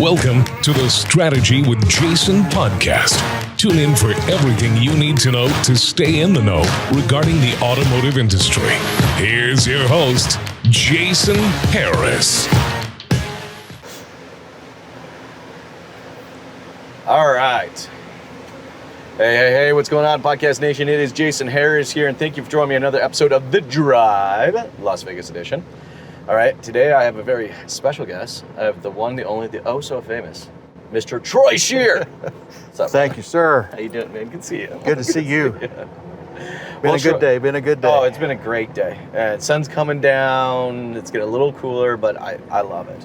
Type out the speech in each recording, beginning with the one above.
Welcome to the Strategy with Jason podcast. Tune in for everything you need to know to stay in the know regarding the automotive industry. Here's your host, Jason Harris. All right. Hey, what's going on, Podcast Nation? It is Jason Harris here, and thank you for joining me on another episode of The Drive, Las Vegas edition. All right, today I have a very special guest. I have the one, the only, the oh so famous, Mr. Troy Scheer. What's up, Thank you, sir. How you doing, man? Good to see you. Good to see you. Been a good day. Oh, it's been a great day. Sun's coming down. It's getting a little cooler, but I love it.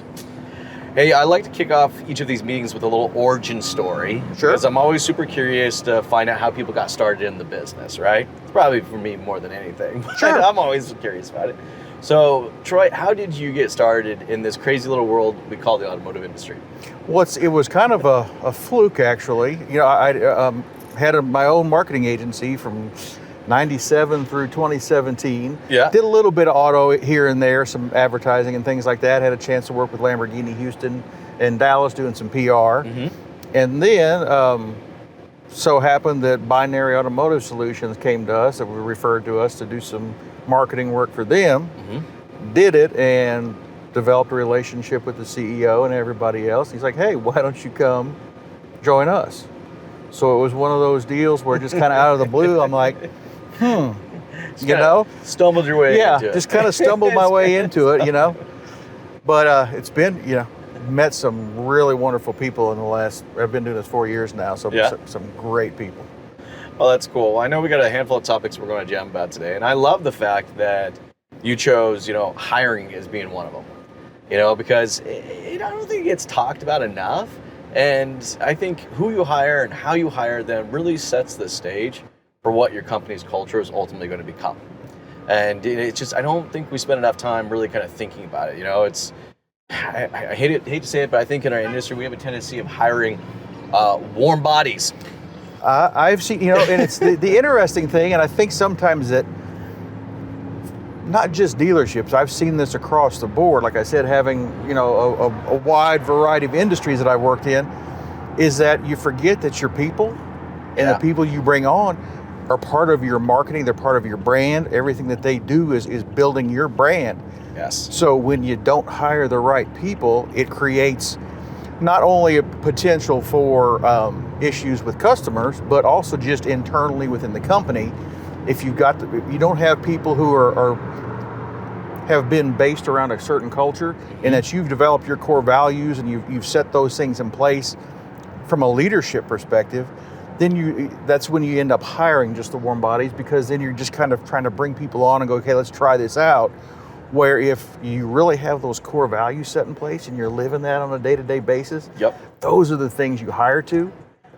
Hey, I like to kick off each of these meetings with a little origin story. Sure. Because I'm always super curious to find out how people got started in the business, right? It's probably for me more than anything. Sure. I'm always curious about it. So, Troy, how did you get started in this crazy little world we call the automotive industry? Well, it was kind of a fluke, actually. You know, I had my own marketing agency from 97 through 2017. Yeah. Did a little bit of auto here and there, some advertising and things like that. Had a chance to work with Lamborghini Houston and Dallas doing some PR. Mm-hmm. And then so happened that Binary Automotive Solutions came to us, that were referred to us to do some marketing work for them. Mm-hmm. Did it and developed a relationship with the CEO and everybody else. He's like, hey, why don't you come join us? So it was one of those deals where just kind of out of the blue, I'm like, Stumbled your way into it. Yeah, just kind of stumbled my way into it, But it's been, met some really wonderful people I've been doing this 4 years now, so some great people. Well, that's cool. Well, I know we got a handful of topics we're going to jam about today, and I love the fact that you chose, hiring as being one of them. Because I don't think it gets talked about enough, and I think who you hire and how you hire them really sets the stage for what your company's culture is ultimately going to become. And it's just, I don't think we spend enough time really kind of thinking about it. I hate to say it, but I think in our industry we have a tendency of hiring warm bodies. I've seen, and it's the interesting thing, and I think sometimes that not just dealerships, I've seen this across the board. Like I said, having, a wide variety of industries that I've worked in, is that you forget that your people and the people you bring on are part of your marketing, they're part of your brand. Everything that they do is building your brand. Yes. So when you don't hire the right people, it creates not only a potential for issues with customers, but also just internally within the company. If you don't have people who have been based around a certain culture, and that you've developed your core values and you've set those things in place from a leadership perspective, then that's when you end up hiring just the warm bodies, because then you're just kind of trying to bring people on and go, okay, let's try this out. Where if you really have those core values set in place and you're living that on a day-to-day basis, those are the things you hire to,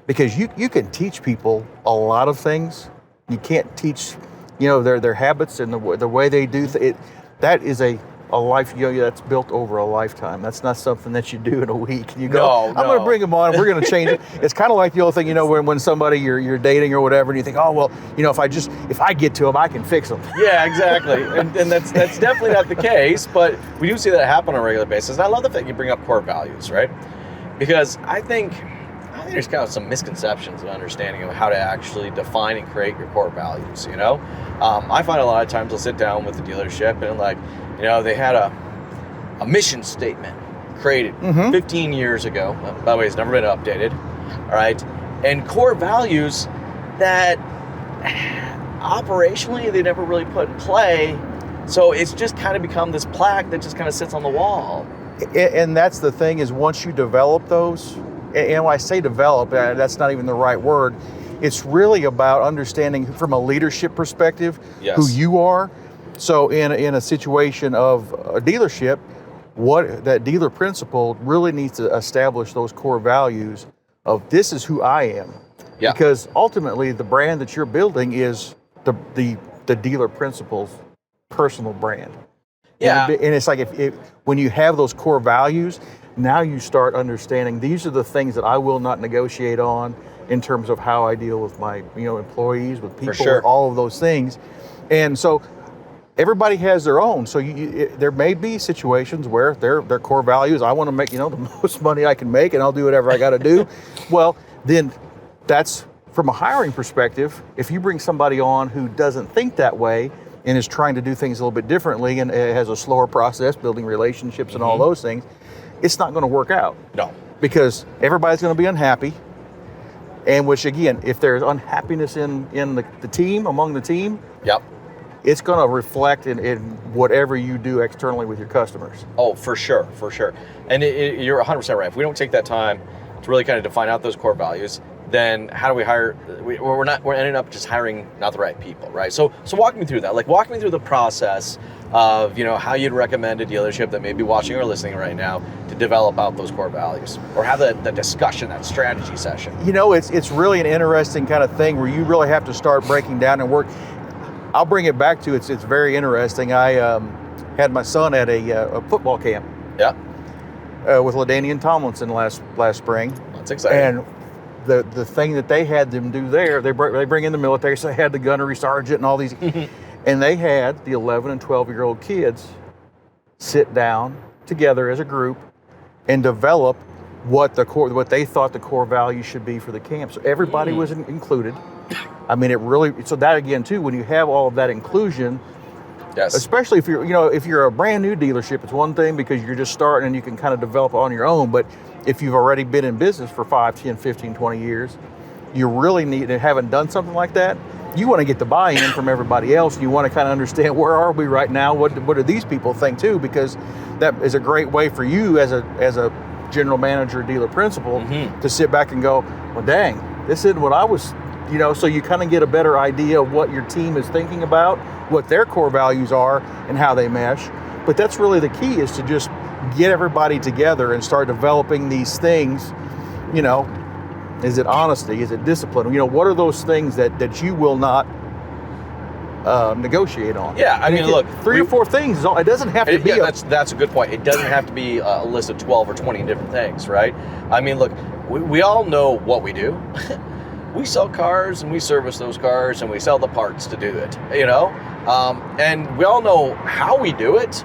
because you can teach people a lot of things. You can't teach, their habits and the way they do it. That is a life, that's built over a lifetime. That's not something that you do in a week. You go, I'm going to bring them on and we're going to change it. It's kind of like the old thing, when somebody you're dating or whatever, and you think, oh, well, if I get to them, I can fix them. Yeah, exactly. and that's definitely not the case, but we do see that happen on a regular basis. And I love the fact you bring up core values, right? Because I think there's kind of some misconceptions and understanding of how to actually define and create your core values, I find a lot of times I'll sit down with the dealership and they had a mission statement created 15 years ago. By the way, it's never been updated. All right. And core values that operationally they never really put in play. So it's just kind of become this plaque that just kind of sits on the wall. And that's the thing, is once you develop those, and when I say develop, that's not even the right word. It's really about understanding from a leadership perspective who you are. So in a situation of a dealership, what that dealer principal really needs to establish those core values of, this is who I am. Yeah. Because ultimately the brand that you're building is the dealer principal's personal brand. Yeah. And it's like if when you have those core values, now you start understanding these are the things that I will not negotiate on in terms of how I deal with my employees, with people, all of those things. And so everybody has their own. So there may be situations where their core values, I want to make, the most money I can make, and I'll do whatever I got to do. Well, then that's from a hiring perspective. If you bring somebody on who doesn't think that way and is trying to do things a little bit differently and has a slower process, building relationships and all those things, it's not going to work out. No. Because everybody's going to be unhappy. And which, again, if there's unhappiness in the team, among the team, yep, it's going to reflect in whatever you do externally with your customers. Oh, for sure. And you're 100% right. If we don't take that time to really kind of define out those core values, then how do we hire? We're ending up just hiring not the right people, right? So walk me through that. Like, walk me through the process of, how you'd recommend a dealership that may be watching or listening right now to develop out those core values, or have the discussion, that strategy session. It's really an interesting kind of thing where you really have to start breaking down and work. I'll bring it back to it's very interesting. I had my son at a football camp. Yeah. With LaDainian Tomlinson last spring. That's exciting. And the thing that they had them do there, they bring in the military, so they had the gunnery sergeant and all these, and they had the 11 and 12-year-old kids sit down together as a group and develop what they thought the core values should be for the camp. So everybody was included. I mean, so that again too, when you have all of that inclusion, yes, especially if you're a brand new dealership, it's one thing because you're just starting and you can kind of develop on your own. But if you've already been in business for 5, 10, 15, 20 years, you really need to haven't done something like that. You want to get the buy-in from everybody else. You want to kind of understand where are we right now? What do these people think too? Because that is a great way for you as a general manager, dealer principal, to sit back and go, well, dang, this isn't what I was. So you kind of get a better idea of what your team is thinking about, what their core values are, and how they mesh. But that's really the key, is to just get everybody together and start developing these things. Is it honesty? Is it discipline? What are those things that you will not negotiate on? Yeah, I mean, look, 3 or 4 things. It doesn't have to be. Yeah, that's a good point. It doesn't have to be a list of 12 or 20 different things, right? I mean, look, we all know what we do. We sell cars and we service those cars and we sell the parts to do it, and we all know how we do it,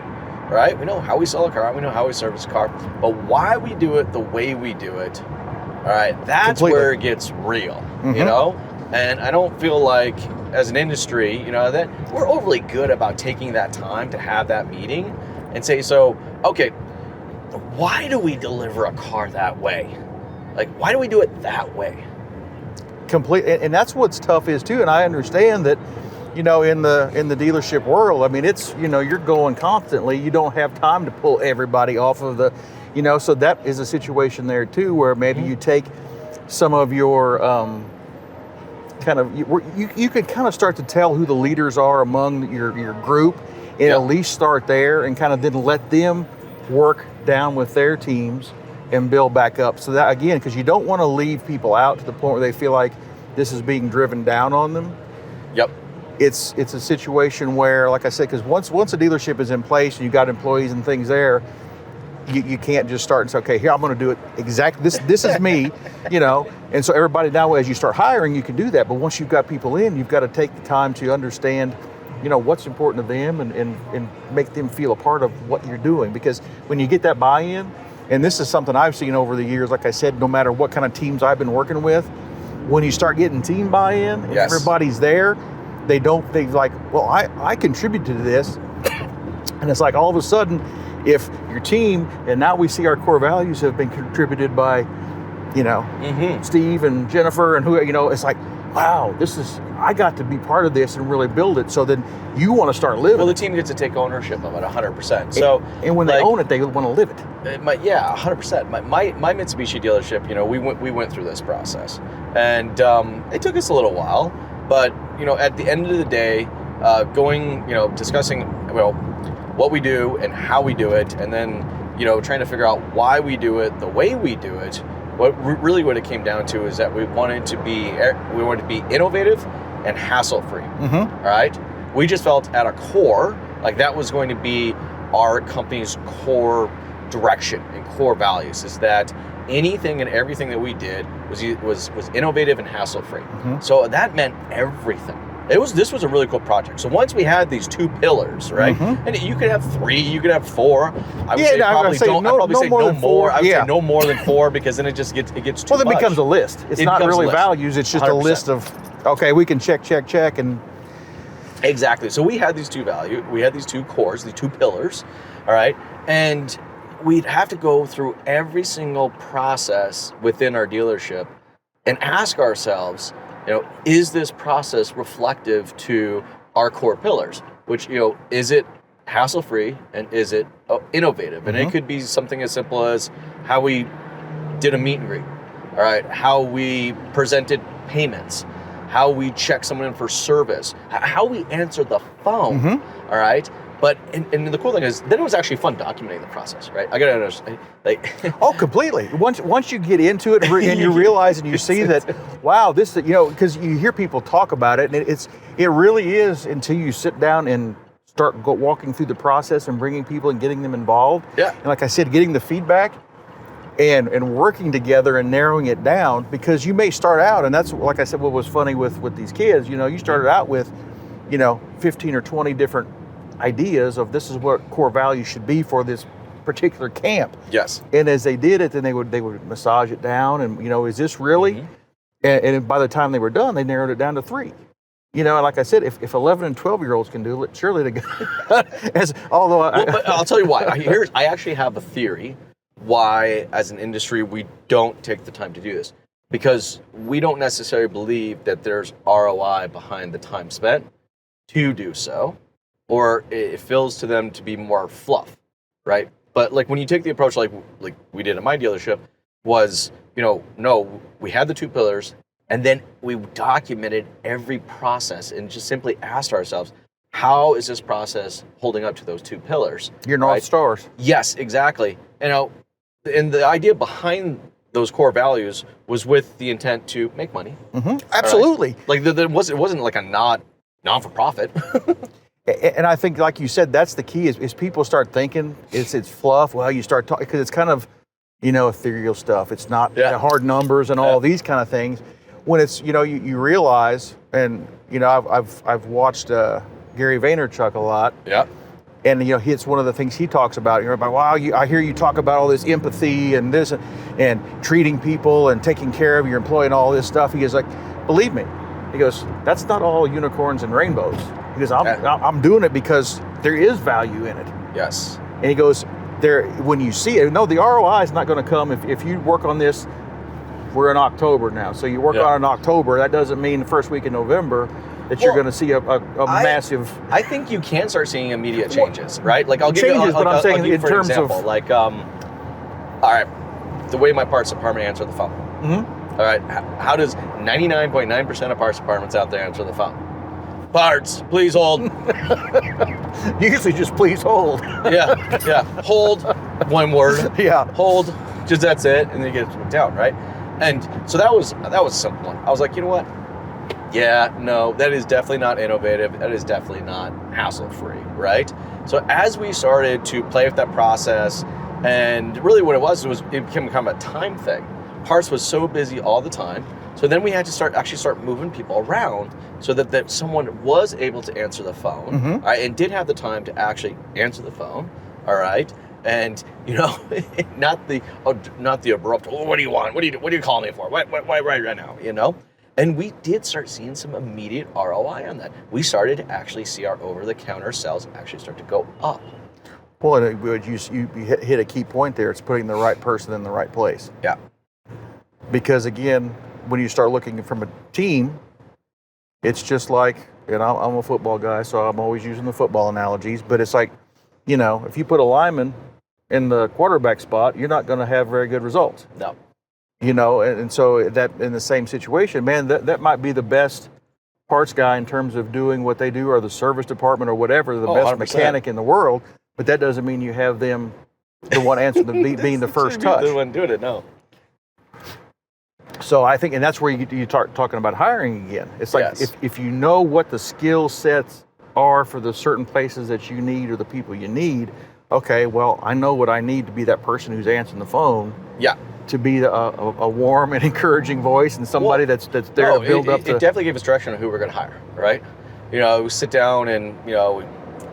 right? We know how we sell a car, we know how we service a car, but why we do it the way we do it, all right, that's completely where it gets real, and I don't feel like as an industry, that we're overly good about taking that time to have that meeting and say, so, okay, why do we deliver a car that way? Like, why do we do it that way? Complete, and that's what's tough is too. And I understand that, in the dealership world, I mean, it's, you're going constantly. You don't have time to pull everybody off of the, so that is a situation there too, where maybe you take some of your you can kind of start to tell who the leaders are among your group, and at least start there, and kind of then let them work down with their teams and build back up. So that, again, because you don't want to leave people out to the point where they feel like this is being driven down on them. Yep. It's a situation where, like I said, because once a dealership is in place and you've got employees and things there, you can't just start and say, okay, here, I'm going to do it exactly. This is me, And so everybody now, as you start hiring, you can do that. But once you've got people in, you've got to take the time to understand, what's important to them and make them feel a part of what you're doing. Because when you get that buy-in, and this is something I've seen over the years, like I said, no matter what kind of teams I've been working with, when you start getting team buy-in and everybody's there, they're like, well, I contributed to this. And it's like all of a sudden, if your team, and now we see our core values have been contributed by, Steve and Jennifer and who, it's like, wow, I got to be part of this and really build it. So then you want to start living. Well, the team gets to take ownership of it 100%. So, and when they own it, they want to live it. 100%. My Mitsubishi dealership, we went through this process, and it took us a little while, but at the end of the day, discussing what we do and how we do it, and then trying to figure out why we do it the way we do it. What it came down to is that we wanted to be innovative and hassle-free. All right, we just felt at a core like that was going to be our company's core direction and core values, is that anything and everything that we did was innovative and hassle-free. So that meant everything. This was a really cool project. So once we had these 2 pillars, right? And you could have 3, you could have 4. I would say probably don't. I'd probably say no more. I would say no more than 4 because then it gets too much. Well, it becomes a list. It's not really values. It's just 100%. A list of, okay, we can check, and. Exactly. So we had these 2 we had these 2 cores, these 2 pillars, all right? And we'd have to go through every single process within our dealership and ask ourselves, is this process reflective to our core pillars? Which, is it hassle-free and is it innovative? And it could be something as simple as how we did a meet and greet, all right? How we presented payments, how we check someone in for service, how we answer the phone, all right? But and the cool thing is, then it was actually fun documenting the process, right? I gotta understand, oh, completely. Once you get into it and you realize and you see that, wow, this, because you hear people talk about it, and it really is until you sit down and start walking through the process and bringing people and getting them involved. Yeah. And like I said, getting the feedback and working together and narrowing it down, because you may start out, and that's, like I said, what was funny with these kids, you started out with, 15 or 20 different ideas of this is what core values should be for this particular camp. Yes. And as they did it, then they would massage it down, and is this really? And by the time they were done, they narrowed it down to 3. And like I said, if 11 and 12-year-olds can do it, surely they can. But I'll tell you why. I actually have a theory why, as an industry, we don't take the time to do this. Because we don't necessarily believe that there's ROI behind the time spent to do so, or it feels to them to be more fluff, right? But like when you take the approach like we did at my dealership, was, no, we had the 2 pillars, and then we documented every process and just simply asked ourselves, how is this process holding up to those 2 pillars? Your North Stars. Yes, exactly. And the idea behind those core values was with the intent to make money. Absolutely. Right? Like it wasn't like a non-for-profit. And I think, like you said, that's the key is people start thinking it's fluff. Well, you start talking, because it's kind of, ethereal stuff. It's not hard numbers and all these kind of things. When it's, you realize, and, I've watched Gary Vaynerchuk a lot. Yeah. And, it's one of the things he talks about. You're like, wow, I hear you talk about all this empathy and this and treating people and taking care of your employee and all this stuff. He goes like, believe me. He goes, that's not all unicorns and rainbows. He goes, I'm doing it because there is value in it. Yes. And he goes, when you see it, no, the ROI is not going to come if you work on this. We're in October now. So you work on it in October. That doesn't mean the first week in November that you're going to see a massive. I think you can start seeing immediate changes, right? Like I'll give changes, you, but I'm saying in terms example, of like, all right, the way my parts department answer the phone. All right, how does 99.9% of parts departments out there answer the phone? Parts, please hold. Usually just please hold. yeah. Hold, one word. Yeah. Hold, just that's it, and then you get it down, right? And so that was a simple one. I was like, you know what? Yeah, no, that is definitely not innovative. That is definitely not hassle-free, right? So as we started to play with that process, and really what it became kind of a time thing. Parts was so busy all the time. So then we had to start moving people around so that someone was able to answer the phone, all right, and did have the time to actually answer the phone, all right? And not the abrupt, oh, what do you want? What are you calling me for? Why right now, And we did start seeing some immediate ROI on that. We started to actually see our over-the-counter sales actually start to go up. Well, you hit a key point there. It's putting the right person in the right place. Yeah. Because again, when you start looking from a team, it's just like, I'm a football guy, so I'm always using the football analogies, but it's like, if you put a lineman in the quarterback spot, you're not going to have very good results. No. And so that in the same situation, man, that might be the best parts guy in terms of doing what they do, or the service department or whatever, the best 100%. Mechanic in the world, but that doesn't mean you have them the one answering being the first touch. The one doing it, no. So I think, and that's where you start talking about hiring again. It's like, if you know what the skill sets are for the certain places that you need or the people you need, okay, well, I know what I need to be that person who's answering the phone. Yeah. to be a warm and encouraging voice and somebody that's there to build up. It definitely gave us direction on who we're going to hire, right? We sit down and we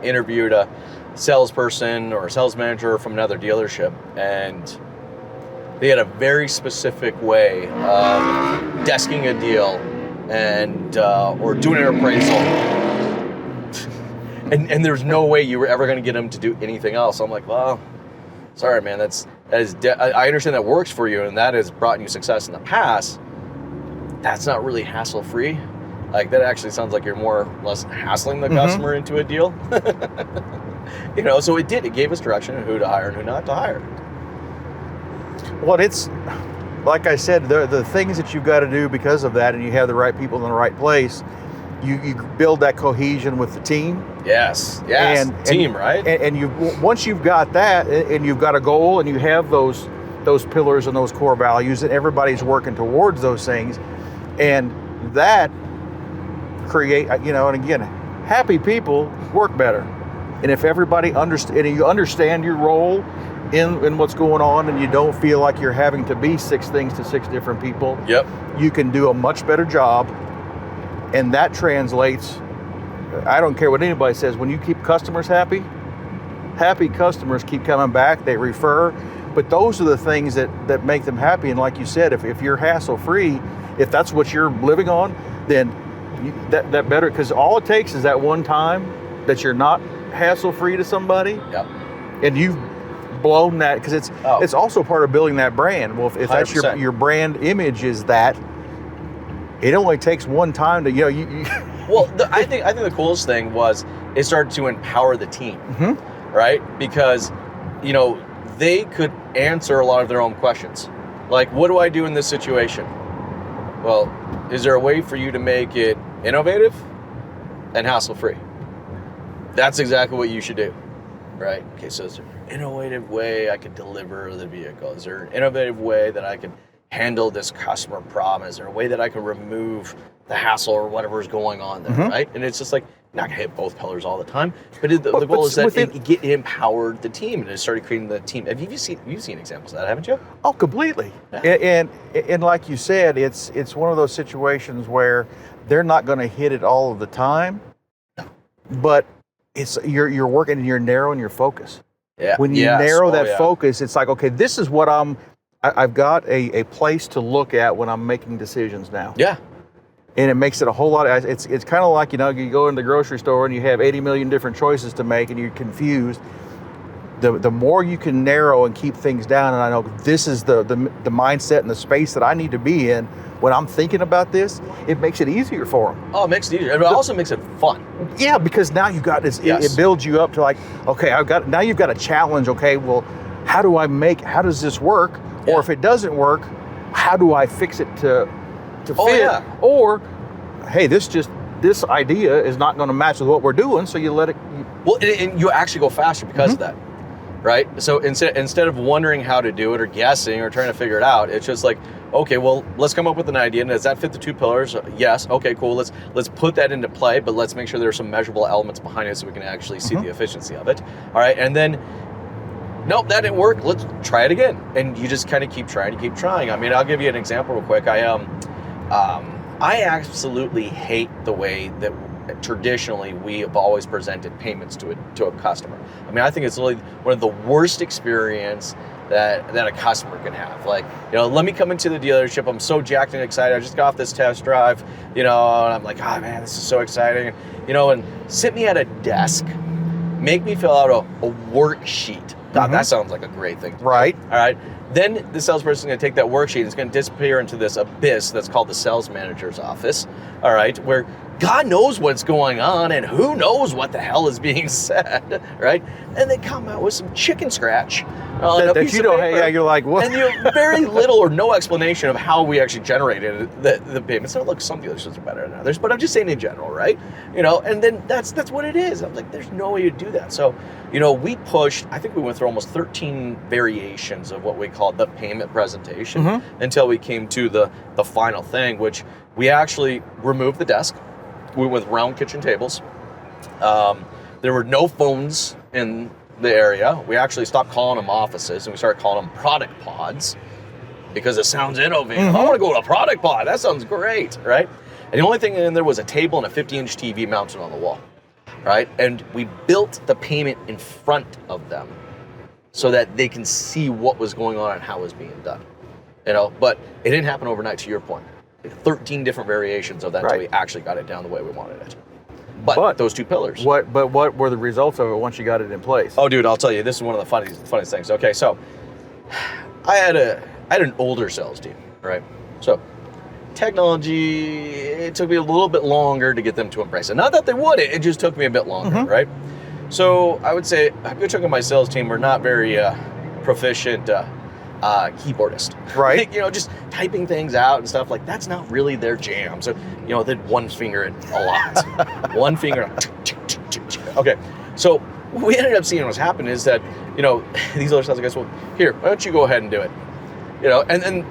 interviewed a salesperson or a sales manager from another dealership, and they had a very specific way of desking a deal and or doing an appraisal, and there's no way you were ever going to get them to do anything else. So I'm like, well, sorry, man. I understand that works for you, and that has brought you success in the past. That's not really hassle-free. Like, that actually sounds like you're more or less hassling the customer into a deal. So it gave us direction on who to hire and who not to hire. Well, it's like I said, the things that you've got to do because of that, and you have the right people in the right place. You build that cohesion with the team. Yes, team, right? And once you've got that, and you've got a goal, and you have those pillars and those core values, and everybody's working towards those things, and that create, and again, happy people work better. And if everybody you understand your role in what's going on, and you don't feel like you're having to be 6 things to 6 different people, yep, you can do a much better job. And that translates, I don't care what anybody says, when you keep customers happy customers keep coming back, they refer. But those are the things that make them happy. And like you said, if you're hassle-free, if that's what you're living on, then that better, because all it takes is that one time that you're not hassle-free to somebody, yep, and you've blown that, because it's also part of building that brand. Well, if that's your brand image is that, it only takes one time to, Well, I think the coolest thing was it started to empower the team, right? Because, they could answer a lot of their own questions. Like, what do I do in this situation? Well, is there a way for you to make it innovative and hassle-free? That's exactly what you should do, right? Okay, so is there an innovative way I could deliver the vehicle? Is there an innovative way that I could handle this customer problem? Is there a way that I can remove the hassle or whatever's going on there, right? And it's just like, you're not gonna hit both pillars all the time, but the goal is that it empowered the team, and it started creating the team. You've seen examples of that, haven't you? Oh, completely. Yeah. And like you said, it's one of those situations where they're not going to hit it all of the time, but you're working and you're narrowing your focus. Yeah. When you narrow that focus, it's like, okay, this is what I've got a place to look at when I'm making decisions now. Yeah. And it makes it a whole lot. It's kind of like, you go in the grocery store and you have 80 million different choices to make and you're confused. The more you can narrow and keep things down, and I know this is the mindset and the space that I need to be in when I'm thinking about this, it makes it easier for them. Oh, it makes it easier. It also makes it fun. Yeah, because now you've got this, it builds you up to like, okay, now you've got a challenge. Okay, well, how does this work? Yeah. Or if it doesn't work, how do I fix it to fit? Yeah. Or, hey, this idea is not going to match with what we're doing, so you let it. Well, and you actually go faster because of that, right? So instead of wondering how to do it or guessing or trying to figure it out, it's just like, okay, well, let's come up with an idea. And does that fit the 2 pillars? Yes. Okay, cool. Let's put that into play, but let's make sure there's some measurable elements behind it so we can actually see the efficiency of it. All right, and then, nope, that didn't work. Let's try it again. And you just kind of keep trying. I mean, I'll give you an example real quick. I absolutely hate the way that traditionally we have always presented payments to a customer. I mean, I think it's really one of the worst experience that a customer can have. Like, let me come into the dealership. I'm so jacked and excited. I just got off this test drive, and I'm like, oh man, this is so exciting. And sit me at a desk, make me fill out a worksheet. God, that sounds like a great thing. Right. All right. Then the salesperson is going to take that worksheet and it's going to disappear into this abyss that's called the sales manager's office. All right. Where God knows what's going on and who knows what the hell is being said. Right. And they come out with some chicken scratch. That you don't, you're like, what? And very little or no explanation of how we actually generated the payments. So look, some dealerships are better than others, but I'm just saying in general, right? And then that's what it is. I'm like, there's no way to do that. So, we pushed, I think we went through almost 13 variations of what we called the payment presentation until we came to the final thing, which we actually removed the desk. We went with round kitchen tables. There were no phones in the area. We actually stopped calling them offices and we started calling them product pods. because it sounds innovative. I want to go to a product pod. That sounds great, right? And the only thing in there was a table and a 50-inch TV mounted on the wall, right? And we built the payment in front of them so that they can see what was going on and how it was being done. But it didn't happen overnight, to your point. 13 different variations of that until we actually got it down the way we wanted it. But those two pillars. What were the results of it once you got it in place? Oh, dude, I'll tell you, this is one of the funniest things. Okay, so I had an older sales team, right? So technology, it took me a little bit longer to get them to embrace it. Not that they would, it just took me a bit longer, right? So I would say a good chunk of my sales team were not very proficient keyboardist, right? Just typing things out and stuff like that's not really their jam. So they'd one finger it a lot, one finger. Okay, so what we ended up seeing was happen is that these other sales guys, well, here, why don't you go ahead and do it? And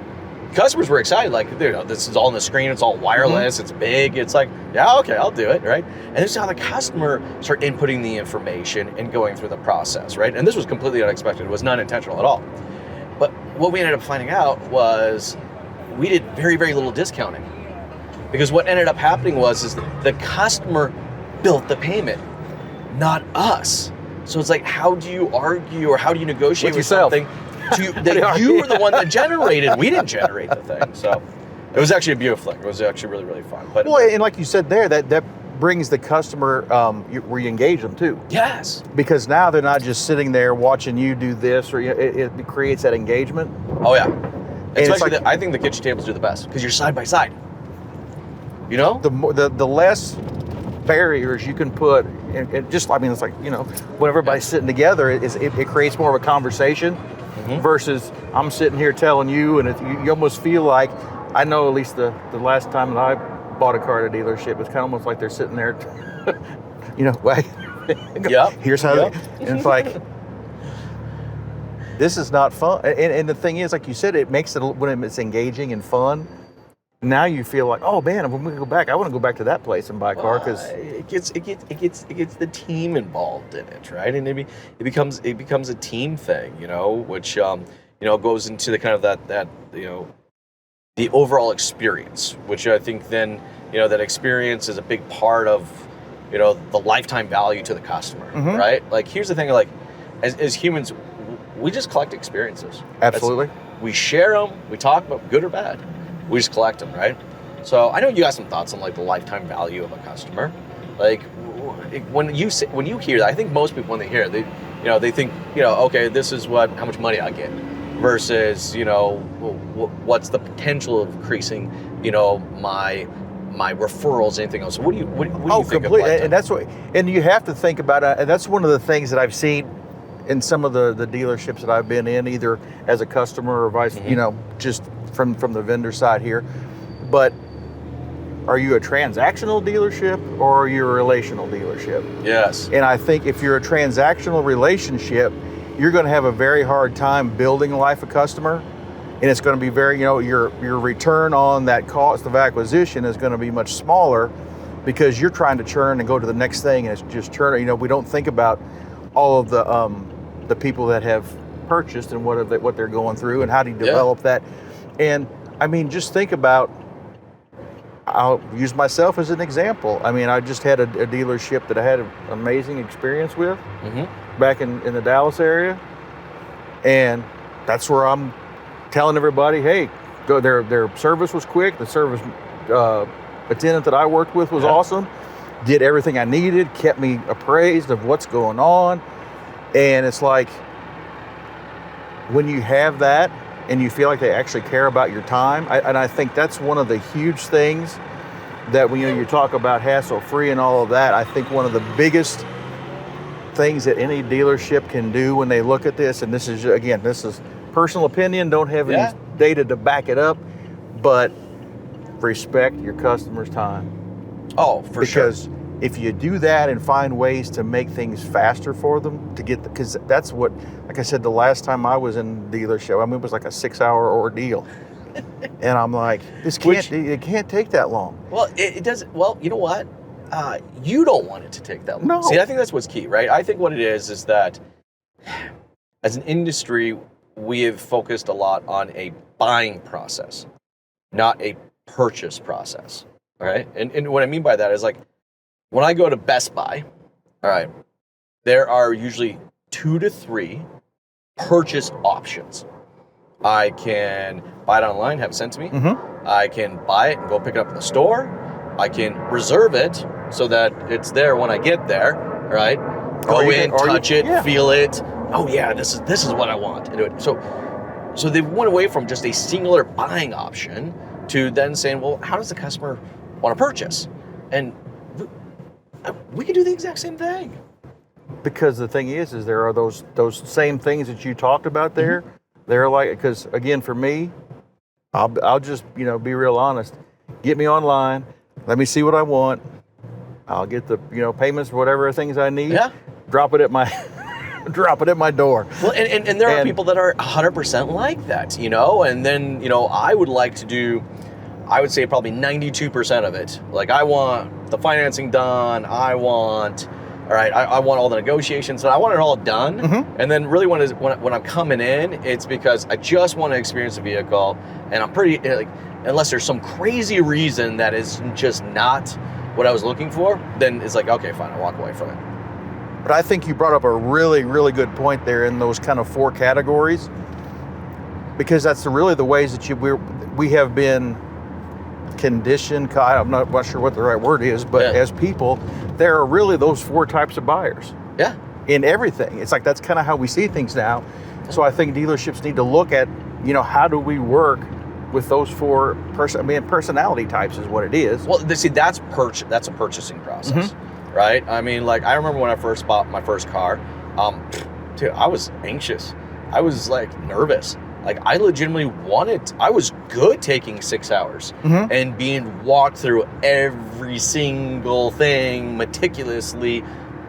customers were excited, like, this is all on the screen, it's all wireless, it's big, it's like, yeah, okay, I'll do it, right? And this is how the customer started inputting the information and going through the process, right? And this was completely unexpected, it was not intentional at all. But what we ended up finding out was we did very, very little discounting. Because what ended up happening was the customer built the payment, not us. So it's like, how do you argue or how do you negotiate with something that you were the one that generated? We didn't generate the thing. So it was actually a beautiful thing. It was actually really, really fun. But and like you said there, that brings the customer, where you engage them too. Yes. Because now they're not just sitting there watching you do this, or it creates that engagement. Oh yeah. Especially, I think the kitchen tables do the best because you're side by side. The less barriers you can put, and it's like when everybody's sitting together, it creates more of a conversation versus I'm sitting here telling you, and you almost feel like, I know at least the last time that I bought a car at a dealership, it's kind of almost like they're sitting there, here's how and it's like, this is not fun. And the thing is, like you said, it makes it, when it's engaging and fun, now you feel like, oh man, when we go back, I want to go back to that place and buy a car, because it gets the team involved in it, right? And it becomes a team thing, which goes into the kind of that the overall experience, which I think then that experience is a big part of the lifetime value to the customer, right? Like, here's the thing, like as humans, we just collect experiences. Absolutely. We share them, we talk about good or bad. We just collect them, right? So I know you got some thoughts on like the lifetime value of a customer. Like when you hear that, I think most people, when they hear it, they think, okay, this is how much money I get, versus what's the potential of increasing my referrals, anything else. So what do you think of lifetime? And that's what, and you have to think about it. And that's one of the things that I've seen in some of the dealerships that I've been in, either as a customer or vice, just from the vendor side here. But are you a transactional dealership or are you a relational dealership? Yes. And I think if you're a transactional relationship, you're going to have a very hard time building a life of customer, and it's going to be very, your return on that cost of acquisition is going to be much smaller, because you're trying to churn and go to the next thing, and it's just churning. We don't think about all of the people that have purchased and what they're going through and how do you develop that. And I mean, just think about, I'll use myself as an example. I mean, I just had a dealership that I had an amazing experience with back in the Dallas area. And that's where I'm telling everybody, hey, go. Their service was quick. The service attendant that I worked with was awesome. Did everything I needed, kept me appraised of what's going on. And it's like, when you have that and you feel like they actually care about your time, and I think that's one of the huge things that when you talk about hassle-free and all of that, I think one of the biggest things that any dealership can do when they look at this, and this is personal opinion, don't have any data to back it up, but respect your customer's time. Oh, for sure. Because if you do that and find ways to make things faster for them to get, because that's what, like I said, the last time I was in the dealership, I mean, it was like a 6-hour ordeal. And I'm like, it can't take that long. Well, it doesn't. Well, you know what? You don't want it to take that long. No. See, I think that's what's key, right? I think what it is that as an industry, we have focused a lot on a buying process, not a purchase process. All right. And what I mean by that is like when I go to Best Buy, all right, there are usually 2 to 3 purchase options. I can buy it online, have it sent to me. I can buy it and go pick it up in the store. I can reserve it so that it's there when I get there, right? Go in, touch it, feel it. Oh yeah, this is what I want. And do it. So they went away from just a singular buying option to then saying, well, how does the customer want to purchase? And we can do the exact same thing. Because the thing is there are those same things that you talked about there. They're like, because again, for me, I'll just, be real honest. Get me online. Let me see what I want. I'll get the, payments for whatever things I need. Yeah. Drop it at my door. Well, and there are people that are 100% like that, and then, I would like to do, I would say probably 92% of it. Like I want the financing done. I want all the negotiations, and I want it all done. And then really when I'm coming in, it's because I just want to experience the vehicle, and I'm pretty, unless there's some crazy reason that is just not what I was looking for, then it's like, okay, fine, I'll walk away from it. But I think you brought up a really, really good point there in those kind of 4 categories, because that's really the ways that we have been conditioned. I'm not sure what the right word is, but as people, there are really those 4 types of buyers. Yeah. In everything. It's like that's kind of how we see things now. So I think dealerships need to look at, how do we work with those 4 personality types is what it is. Well, see, that's a purchasing process, right? I mean, like I remember when I first bought my first car, dude, I was anxious. I was like nervous. Like I legitimately I was good taking 6 hours and being walked through every single thing meticulously,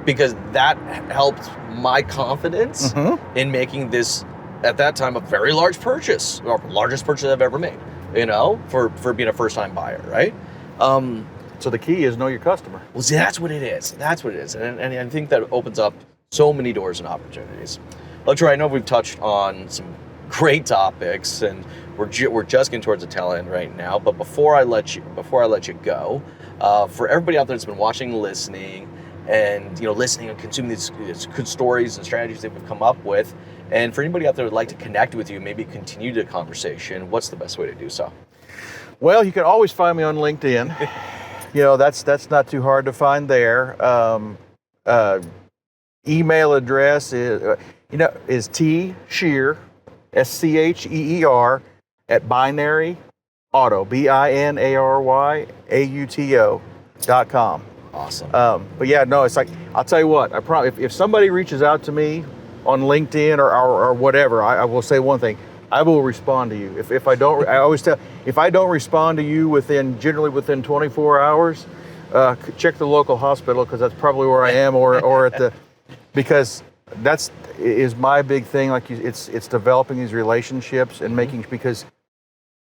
because that helped my confidence in making this, at that time, a very large purchase, or largest purchase I've ever made, for being a first time buyer, right? So the key is know your customer. Well, see, that's what it is. And I think that opens up so many doors and opportunities. Well, Troy, I know we've touched on some great topics, and we're just getting towards the tail end right now. But before I let you go, for everybody out there that's been watching, listening, and listening and consuming these good stories and strategies that we've come up with, and for anybody out there who'd like to connect with you, maybe continue the conversation, what's the best way to do so? Well, you can always find me on LinkedIn. That's not too hard to find there. Email address is T Scheer, SCHEER at Binary Auto, BINARYAUTO.com. Awesome. But yeah, no, it's like, I'll tell you what, if somebody reaches out to me on LinkedIn or whatever, I will say one thing: I will respond to you. If I don't, I always tell, if I don't respond to you generally within 24 hours, check the local hospital, because that's probably where I am, or at the, because that's is my big thing. Like it's developing these relationships and making, because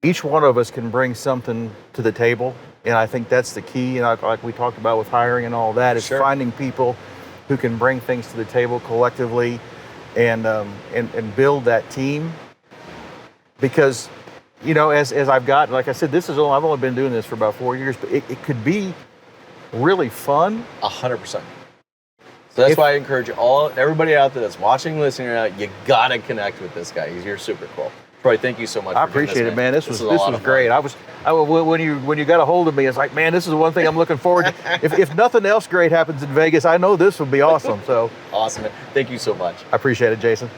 each one of us can bring something to the table, and I think that's the key. And like we talked about with hiring and all that, is finding people who can bring things to the table collectively, and build that team. Because as I've got, like I said, I've only been doing this for about 4 years, but it could be really fun. 100%. So that's why I encourage everybody out there that's watching, listening right now, you gotta connect with this guy. You're super cool. Troy, thank you so much. I appreciate it, man. This was great. When you got a hold of me, it's like, man, this is the one thing I'm looking forward to. If nothing else great happens in Vegas, I know this will be awesome. So awesome, man. Thank you so much. I appreciate it, Jason.